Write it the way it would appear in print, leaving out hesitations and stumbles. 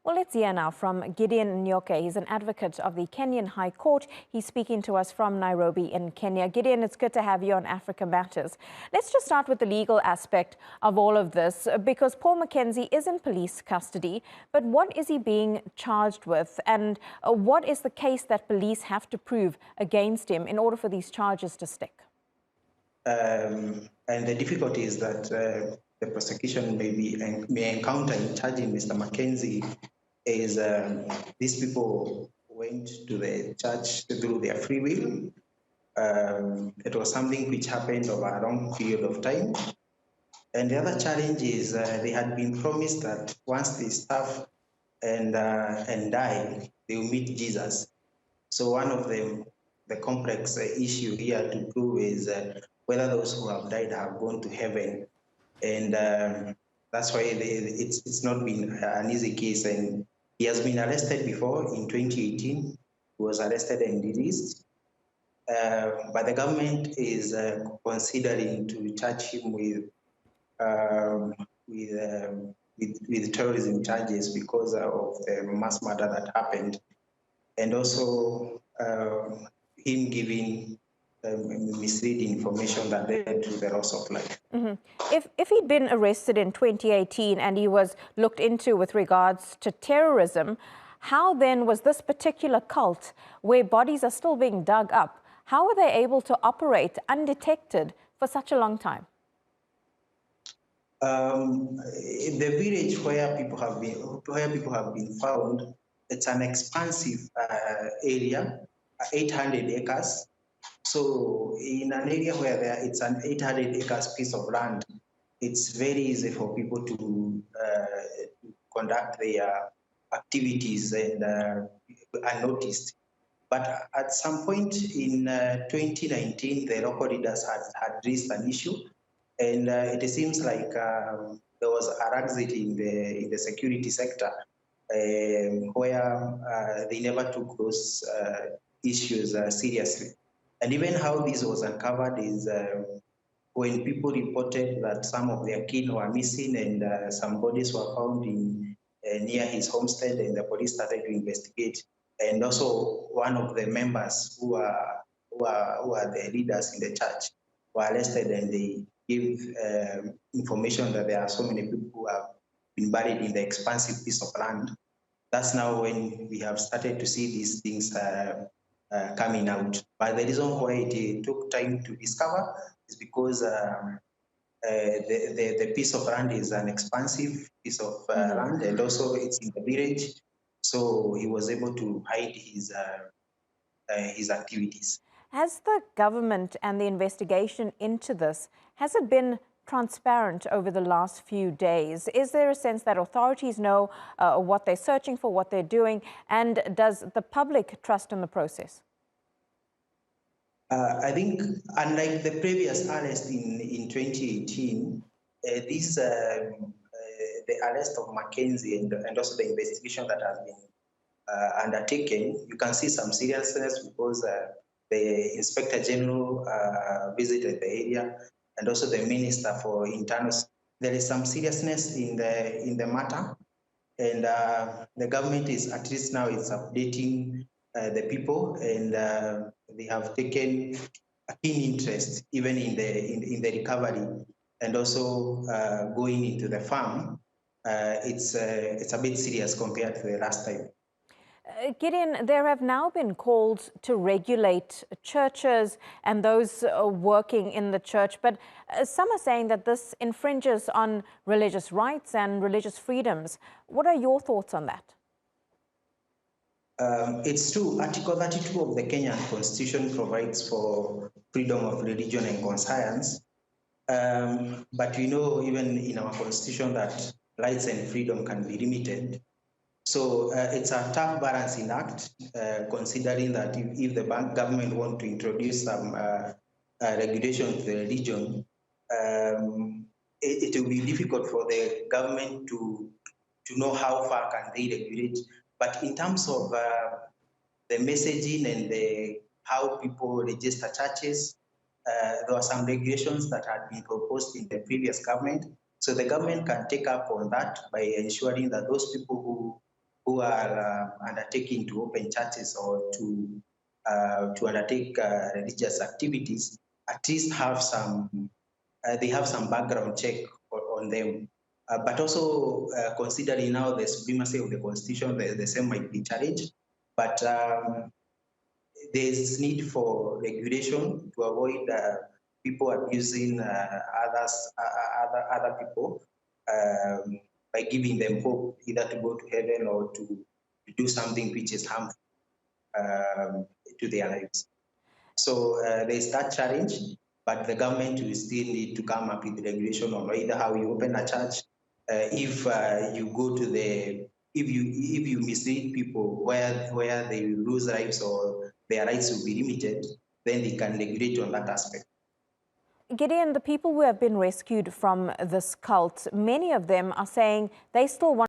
Well, let's hear now from Gideon Nyoke. He's an advocate of the Kenyan High Court. He's speaking to us from Nairobi in Kenya. Gideon, it's good to have you on Africa Matters. Let's just start with the legal aspect of all of this, because Paul Mackenzie is in police custody. But what is he being charged with? And what is the case that police have to prove against him in order for these charges to stick? And the difficulty is that the prosecution may encounter in charging Mr. Mackenzie is these people went to the church through their free will. It was something which happened over a long period of time. And the other challenge is they had been promised that once they starve and die, they will meet Jesus. So one of the complex issue here to prove is whether those who have died have gone to heaven. And that's why it's not been an easy case. And he has been arrested before in 2018. He was arrested and released. But the government is considering to charge him with terrorism charges because of the mass murder that happened. And also him giving misleading information that led to the loss of life. If he'd been arrested in 2018 and he was looked into with regards to terrorism, how then was this particular cult, where bodies are still being dug up, how were they able to operate undetected for such a long time? In the village where people have been found, it's an expansive area, 800 acres. So in an area where it's an 800 acres piece of land, it's very easy for people to conduct their activities and unnoticed. But at some point in 2019, the local leaders had raised an issue, and it seems like there was a laxity in the security sector where they never took those issues seriously. And even how this was uncovered is when people reported that some of their kin were missing and some bodies were found in near his homestead, and the police started to investigate. And also one of the members who are the leaders in the church were arrested, and they gave information that there are so many people who have been buried in the expansive piece of land. That's now when we have started to see these things coming out. But the reason why it took time to discover is because the piece of land is an expansive piece of land, and also it's in the village. So he was able to hide his activities. Has the government and the investigation into this, has it been transparent over the last few days? Is there a sense that authorities know what they're searching for, what they're doing, and does the public trust in the process? I think, unlike the previous arrest in 2018, the arrest of Mackenzie and also the investigation that has been undertaken, you can see some seriousness because the Inspector General visited the area, and also the Minister for Internal. There is some seriousness in the matter, and the government is at least now is updating the people, and they have taken a keen interest even in the recovery, and also going into the farm. It's a bit serious compared to the last time. Gideon, there have now been calls to regulate churches and those working in the church, but some are saying that this infringes on religious rights and religious freedoms. What are your thoughts on that? It's true. Article 32 of the Kenyan Constitution provides for freedom of religion and conscience. But we know even in our Constitution that rights and freedom can be limited. So it's a tough balancing act, considering that if the government want to introduce some regulation to the religion, it will be difficult for the government to know how far can they regulate. But in terms of the messaging and how people register churches, there were some regulations that had been proposed in the previous government. So the government can take up on that by ensuring that those people who who are undertaking to open churches or to undertake religious activities, at least have some they have some background check on them. But also considering now the supremacy of the constitution, the same might be challenged. But there's need for regulation to avoid people abusing other people by giving them hope either to go to heaven or to do something which is harmful to their lives. So there's that challenge, but the government will still need to come up with regulation on either how you open a church, if you go to the, if you mislead people where they will lose rights or their rights will be limited, then they can regulate on that aspect. Gideon, the people who have been rescued from this cult, many of them are saying they still want